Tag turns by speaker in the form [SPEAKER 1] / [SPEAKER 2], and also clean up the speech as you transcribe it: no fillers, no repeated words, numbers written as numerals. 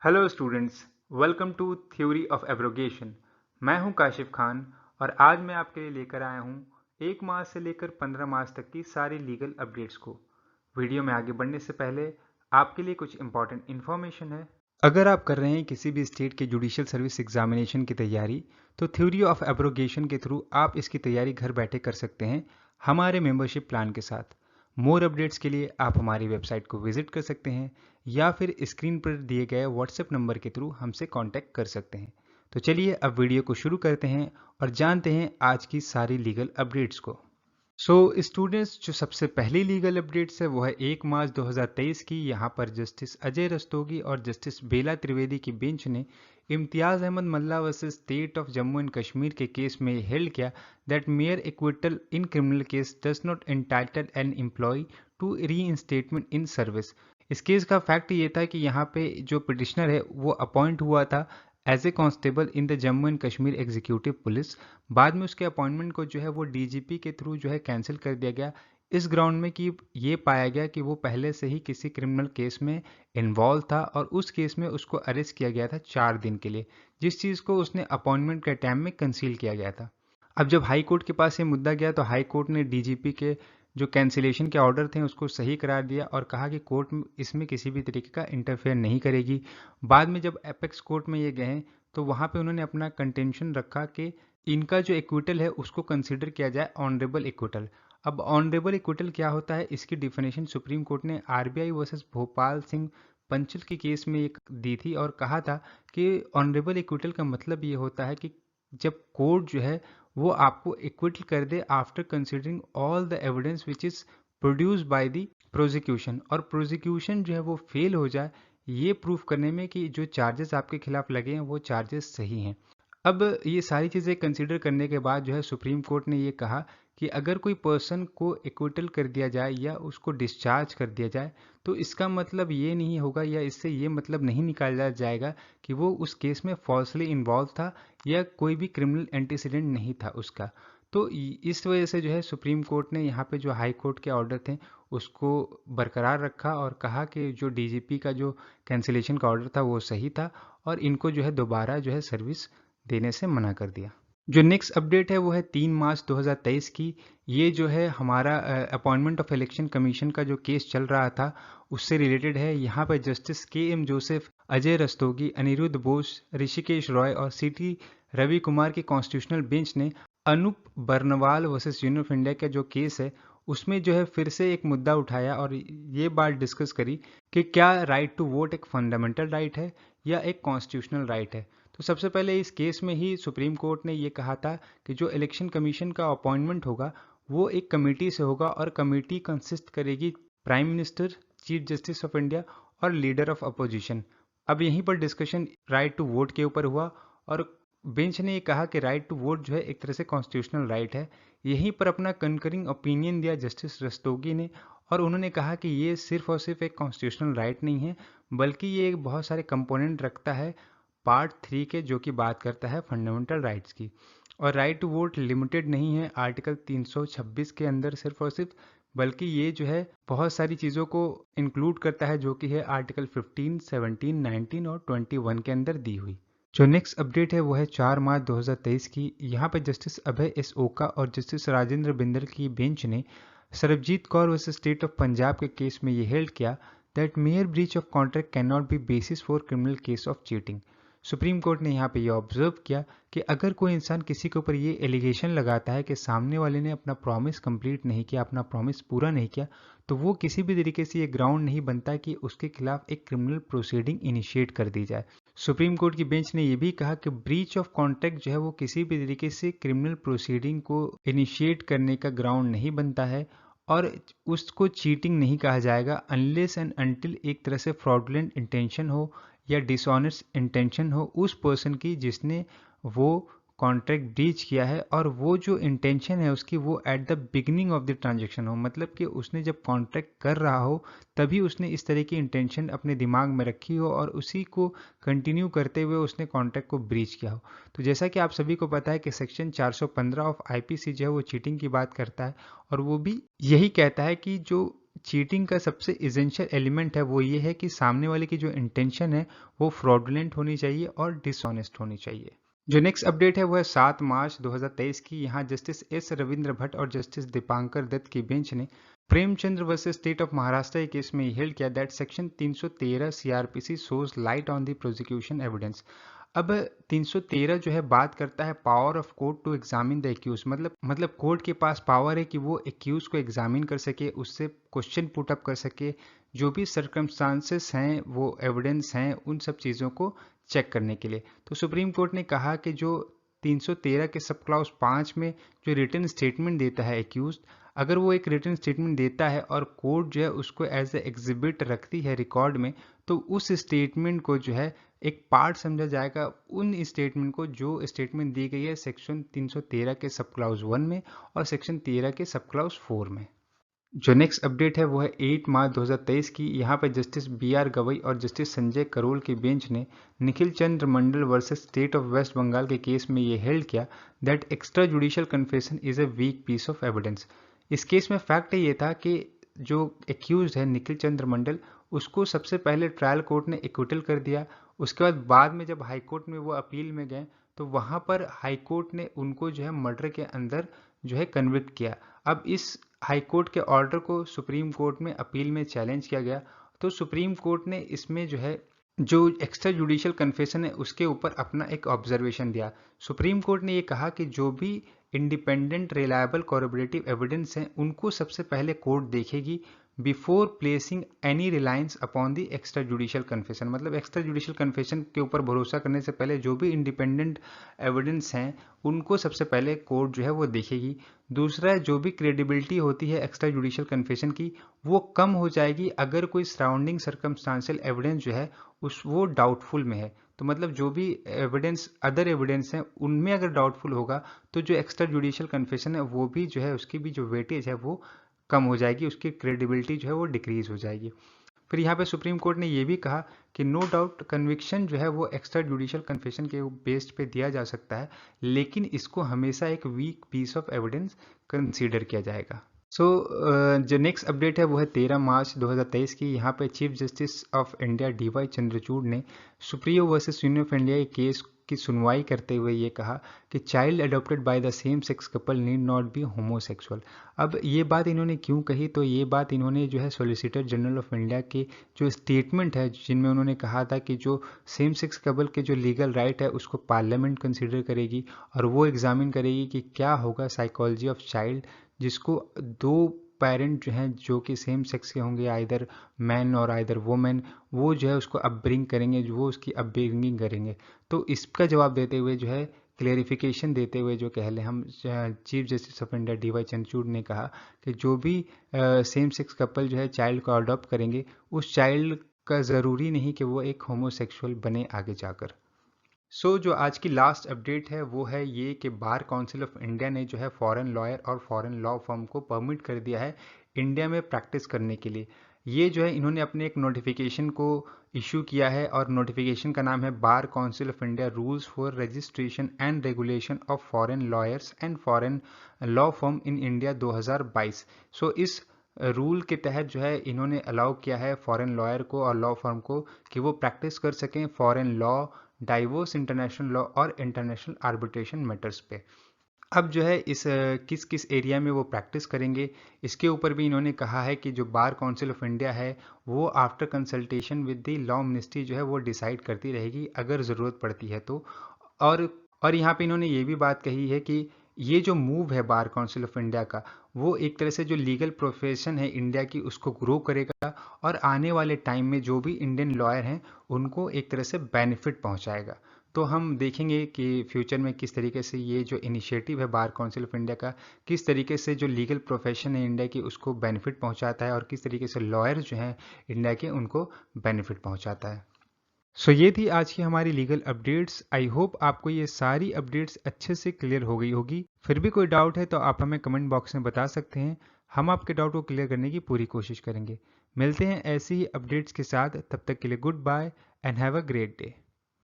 [SPEAKER 1] Hello students, welcome to theory of abrogation. मैं हूं काशिफ खान और आज मैं आपके लिए लेकर आया हूं 1 मार्च से लेकर 15 मार्च तक की सारी लीगल अपडेट्स को। वीडियो में आगे बढ़ने से पहले आपके लिए कुछ इंपॉर्टेंट इन्फॉर्मेशन है। अगर आप कर रहे हैं किसी भी स्टेट के जुडिशियल सर्विस एग्जामिनेशन की तैयारी, तो थ्योरी ऑफ एब्रोगेशन के थ्रू आप इसकी तैयारी घर बैठे कर सकते हैं हमारे मेंबरशिप प्लान के साथ। मोर अपडेट्स के लिए आप हमारी वेबसाइट को विजिट कर सकते हैं या फिर स्क्रीन पर दिए गए व्हाट्सएप नंबर के थ्रू हमसे कांटेक्ट कर सकते हैं। तो चलिए अब वीडियो को शुरू करते हैं और जानते हैं आज की सारी लीगल अपडेट्स को। स्टूडेंट्स, जो सबसे पहली लीगल अपडेट्स है वो है 1 मार्च 2023 की। यहाँ पर जस्टिस अजय रस्तोगी और जस्टिस बेला त्रिवेदी की बेंच ने Imtiyaz Ahmad Malla versus state of Jammu and Kashmir के केस में हेल्ड किया that mere acquittal in criminal case does not entitle an employee to reinstatement in service. इस केस का फैक्ट ये था कि यहाँ पे जो पिटिशनर है वो अपॉइंट हुआ था as a constable in the Jammu and Kashmir executive police. बाद में उसके अपॉइंटमेंट को जो है वो डीजीपी के थ्रू जो है कैंसिल कर दिया गया इस ग्राउंड में कि ये पाया गया कि वो पहले से ही किसी क्रिमिनल केस में इन्वॉल्व था और उस केस में उसको अरेस्ट किया गया था 4 दिन के लिए, जिस चीज़ को उसने अपॉइंटमेंट के टाइम में कंसील किया गया था। अब जब हाई कोर्ट के पास ये मुद्दा गया तो हाई कोर्ट ने डीजीपी के जो कैंसिलेशन के ऑर्डर थे उसको सही करार दिया और कहा कि कोर्ट इसमें किसी भी तरीके का इंटरफेयर नहीं करेगी। बाद में जब एपेक्स कोर्ट में ये गए तो वहाँ पे उन्होंने अपना कंटेंशन रखा कि इनका जो इक्विटल है उसको कंसिडर किया जाए ऑनरेबल इक्विटल। अब ऑनरेबल इक्विटल क्या होता है, इसकी डिफिनेशन सुप्रीम कोर्ट ने आरबीआई वर्सेस भोपाल सिंह पंचल के केस में एक दी थी और कहा था कि ऑनरेबल इक्विटल का मतलब ये होता है कि जब कोर्ट जो है वो आपको इक्विटल कर दे after considering all the evidence which is produce by the prosecution, और प्रोसिक्यूशन जो है वो फेल हो जाए ये प्रूफ करने में कि जो चार्जेस आपके खिलाफ लगे हैं वो चार्जेस सही हैं। अब ये सारी चीज़ें कंसीडर करने के बाद जो है सुप्रीम कोर्ट ने ये कहा कि अगर कोई पर्सन को एक्विटल कर दिया जाए या उसको डिस्चार्ज कर दिया जाए तो इसका मतलब ये नहीं होगा या इससे ये मतलब नहीं निकाला जाएगा कि वो उस केस में फॉल्सली इन्वॉल्व था या कोई भी क्रिमिनल एंटीसीडेंट नहीं था उसका। तो इस वजह से जो है सुप्रीम कोर्ट ने यहाँ पे जो हाई कोर्ट के ऑर्डर थे उसको बरकरार रखा और कहा कि जो डीजीपी का जो कैंसिलेशन का ऑर्डर था वो सही था और इनको जो है दोबारा जो है सर्विस देने से मना कर दिया। जो नेक्स्ट अपडेट है वो है 3 मार्च 2023 की। ये जो है हमारा अपॉइंटमेंट ऑफ इलेक्शन कमीशन का जो केस चल रहा था उससे रिलेटेड है। यहाँ पर जस्टिस के एम जोसेफ, अजय रस्तोगी, अनिरुद्ध बोस, ऋषिकेश रॉय और सीटी रवि कुमार की कॉन्स्टिट्यूशनल बेंच ने Anoop Barnwal versus union of India का जो केस है उसमें जो है फिर से एक मुद्दा उठाया और ये बात डिस्कस करी कि क्या राइट टू वोट एक फंडामेंटल राइट है या एक कॉन्स्टिट्यूशनल राइट है। तो सबसे पहले इस केस में ही सुप्रीम कोर्ट ने ये कहा था कि जो इलेक्शन कमीशन का अपॉइंटमेंट होगा वो एक कमेटी से होगा और कमेटी कंसिस्ट करेगी prime minister, chief justice of India और लीडर ऑफ अपोजिशन। अब यहीं पर डिस्कशन राइट टू वोट के ऊपर हुआ और बेंच ने ये कहा कि राइट टू वोट जो है एक तरह से कॉन्स्टिट्यूशनल राइट है। यहीं पर अपना कंकरिंग ओपिनियन दिया जस्टिस रस्तोगी ने और उन्होंने कहा कि ये सिर्फ और सिर्फ एक कॉन्स्टिट्यूशनल राइट नहीं है बल्कि ये एक बहुत सारे कंपोनेंट रखता है पार्ट 3 के, जो कि बात करता है फंडामेंटल राइट्स की। और राइट टू वोट लिमिटेड नहीं है आर्टिकल 326 के अंदर सिर्फ और सिर्फ, बल्कि ये जो है बहुत सारी चीज़ों को इंक्लूड करता है जो कि है आर्टिकल 15, 17, 19 और 21 के अंदर दी हुई। जो नेक्स्ट अपडेट है वो है 4 मार्च 2023 की। यहाँ पर जस्टिस अभय एस ओका और जस्टिस राजेंद्र बिंदल की बेंच ने Sarabjit Kaur versus state of Punjab के केस में ये हेल्ड किया that mayor breach of contract can not be basis for criminal case of cheating. Supreme court ने यहाँ पे ये ऑब्जर्व किया कि अगर कोई इंसान किसी के ऊपर ये एलिगेशन लगाता है कि सामने वाले ने अपना प्रॉमिस कंप्लीट नहीं किया, अपना प्रॉमिस पूरा नहीं किया, तो वो किसी भी तरीके से ये ग्राउंड नहीं बनता कि उसके खिलाफ एक क्रिमिनल प्रोसीडिंग इनिशिएट कर दी जाए। सुप्रीम कोर्ट की बेंच ने यह भी कहा कि ब्रीच ऑफ कॉन्ट्रैक्ट जो है वो किसी भी तरीके से क्रिमिनल प्रोसीडिंग को इनिशिएट करने का ग्राउंड नहीं बनता है और उसको चीटिंग नहीं कहा जाएगा अनलेस एंड अनटिल एक तरह से फ्रॉडुलेंट इंटेंशन हो या डिसऑनेस्ट इंटेंशन हो उस पर्सन की जिसने वो कॉन्ट्रैक्ट ब्रीच किया है और वो जो इंटेंशन है उसकी वो at the beginning of the transaction हो, मतलब कि उसने जब कॉन्ट्रैक्ट कर रहा हो तभी उसने इस तरह की इंटेंशन अपने दिमाग में रखी हो और उसी को कंटिन्यू करते हुए उसने कॉन्ट्रैक्ट को ब्रीच किया हो। तो जैसा कि आप सभी को पता है कि सेक्शन 415 ऑफ आईपीसी जो है वो चीटिंग की बात करता है और वो भी यही कहता है कि जो चीटिंग का सबसे इसेंशियल एलिमेंट है वो ये है कि सामने वाले की जो इंटेंशन है वो फ्रॉडुलेंट होनी चाहिए और डिसऑनेस्ट होनी चाहिए। जो नेक्स्ट अपडेट है वो है 7 मार्च 2023 की। यहाँ जस्टिस एस रविंद्र भट्ट और जस्टिस दीपांकर दत्त की बेंच ने Premchandra versus state of Maharashtra के केस में हेल्ड किया that section 313 CrPC shows light on the prosecution evidence. अब 313 जो है बात करता है power of court to examine the accused, मतलब कोर्ट के पास पावर है कि वो एक्यूज को एग्जामिन कर सके, उससे क्वेश्चन पुट अप कर सके, जो भी सर्कमस्टांसेस हैं वो एविडेंस हैं उन सब चीज़ों को चेक करने के लिए। तो सुप्रीम कोर्ट ने कहा कि जो 313 के सब क्लॉज 5 में जो रिटन स्टेटमेंट देता है एक्यूज, अगर वो एक रिटन स्टेटमेंट देता है और कोर्ट जो है उसको एज ए एग्जिबिट रखती है रिकॉर्ड में, तो उस स्टेटमेंट को जो है एक पार्ट समझा जाएगा उन स्टेटमेंट को जो स्टेटमेंट दी गई है सेक्शन 313 के सब क्लॉज 1 में और सेक्शन 13 के सब क्लॉज 4 में। जो नेक्स्ट अपडेट है वो है 8 मार्च 2023 की। यहाँ पर जस्टिस बी.आर. गवई और जस्टिस संजय करोल की बेंच ने Nikhil Chandra Mandal versus state of West Bengal के केस में ये हेल्ड किया that extra judicial confession is a weak piece of evidence. इस केस में फैक्ट ये था कि जो एक्यूज है निखिल चंद्र मंडल, उसको सबसे पहले ट्रायल कोर्ट ने एक्विटल कर दिया। उसके बाद में जब हाई कोर्ट में वो अपील में गए तो वहाँ पर हाई कोर्ट ने उनको जो है मर्डर के अंदर जो है कन्विक्ट किया। अब इस हाई कोर्ट के ऑर्डर को सुप्रीम कोर्ट में अपील में चैलेंज किया गया, तो सुप्रीम कोर्ट ने इसमें जो है जो एक्स्ट्रा जुडिशियल कन्फेशन है उसके ऊपर अपना एक ऑब्जर्वेशन दिया। सुप्रीम कोर्ट ने ये कहा कि जो भी इंडिपेंडेंट रिलायबल कॉरोबोरेटिव एविडेंस हैं उनको सबसे पहले कोर्ट देखेगी before placing any Reliance upon the extra judicial confession. मतलब एक्स्ट्रा जुडिशियल कन्फेशन के ऊपर भरोसा करने से पहले जो भी इंडिपेंडेंट एविडेंस हैं उनको सबसे पहले कोर्ट जो है वो देखेगी। दूसरा, जो भी क्रेडिबिलिटी होती है एक्स्ट्रा जुडिशियल कन्फेशन की वो कम हो जाएगी अगर कोई सराउंडिंग सर्कमस्टांशियल एविडेंस जो है वो डाउटफुल में है। तो मतलब जो भी एविडेंस अदर एविडेंस हैं उनमें अगर डाउटफुल होगा तो जो एक्स्ट्रा जुडिशियल कन्फेशन है वो भी जो है उसकी भी जो वेटेज है वो कम हो जाएगी, उसकी क्रेडिबिलिटी जो है वो डिक्रीज हो जाएगी। फिर यहाँ पे सुप्रीम कोर्ट ने ये भी कहा कि नो डाउट कन्विक्शन जो है वो एक्स्ट्रा जुडिशियल कन्फेशन के बेस्ड पे दिया जा सकता है, लेकिन इसको हमेशा एक weak piece of evidence consider किया जाएगा। जो नेक्स्ट अपडेट है वो है 13 मार्च 2023 की। यहाँ पे chief justice of India D Y. Chandrachud ने Supriyo versus union of India के केस की सुनवाई करते हुए ये कहा कि child adopted by the same sex couple need not be homosexual. अब ये बात इन्होंने क्यों कही, तो ये बात इन्होंने जो है सॉलिसिटर जनरल ऑफ इंडिया के जो स्टेटमेंट है जिनमें उन्होंने कहा था कि जो सेम सेक्स कपल के जो लीगल राइट है उसको पार्लियामेंट कंसिडर करेगी और वो एग्जामिन करेगी कि क्या होगा साइकोलॉजी ऑफ चाइल्ड जिसको दो पेरेंट जो हैं जो कि सेम सेक्स के होंगे, आइदर मैन और आइदर वोमेन, वो जो है उसको अपब्रिंग करेंगे, वो उसकी अपब्रिंगिंग करेंगे। तो इसका जवाब देते हुए जो है क्लेरिफिकेशन देते हुए जो कह लें हम, chief justice of India D Y. Chandrachud ने कहा कि जो भी सेम सेक्स कपल जो है चाइल्ड को अडॉप्ट करेंगे उस चाइल्ड का ज़रूरी नहीं कि वो एक होमोसेक्सुअल बने आगे जाकर। जो आज की लास्ट अपडेट है वो है ये कि बार काउंसिल ऑफ इंडिया ने जो है फॉरेन लॉयर और फॉरेन लॉ फर्म को परमिट कर दिया है इंडिया में प्रैक्टिस करने के लिए। ये जो है इन्होंने अपने एक नोटिफिकेशन को इशू किया है और नोटिफिकेशन का नाम है bar council of India rules for registration and regulation of foreign lawyers and foreign law firm in India 2022। इस रूल के तहत जो है इन्होंने अलाउ किया है फॉरेन लॉयर को और लॉ फर्म को कि वो प्रैक्टिस कर सकें foreign law, divorce, international law और इंटरनेशनल आर्बिट्रेशन मैटर्स पे। अब जो है इस किस किस एरिया में वो प्रैक्टिस करेंगे इसके ऊपर भी इन्होंने कहा है कि जो बार काउंसिल ऑफ इंडिया है वो after consultation with the law ministry जो है वो डिसाइड करती रहेगी अगर ज़रूरत पड़ती है तो। और और यहाँ पे इन्होंने ये भी बात कही है कि ये जो मूव है बार काउंसिल ऑफ इंडिया का वो एक तरह से जो लीगल प्रोफेशन है इंडिया की उसको ग्रो करेगा और आने वाले टाइम में जो भी इंडियन लॉयर हैं उनको एक तरह से बेनिफिट पहुंचाएगा। तो हम देखेंगे कि फ्यूचर में किस तरीके से ये जो इनिशिएटिव है बार काउंसिल ऑफ इंडिया का किस तरीके से जो लीगल प्रोफेशन है इंडिया की उसको बेनिफिट पहुंचाता है और किस तरीके से लॉयर जो हैं इंडिया के उनको बेनिफिट पहुंचाता है। ये थी आज की हमारी लीगल अपडेट्स। आई होप आपको ये सारी अपडेट्स अच्छे से क्लियर हो गई होगी। फिर भी कोई डाउट है तो आप हमें कमेंट बॉक्स में बता सकते हैं, हम आपके डाउट को क्लियर करने की पूरी कोशिश करेंगे। मिलते हैं ऐसी ही अपडेट्स के साथ, तब तक के लिए goodbye and have a great day.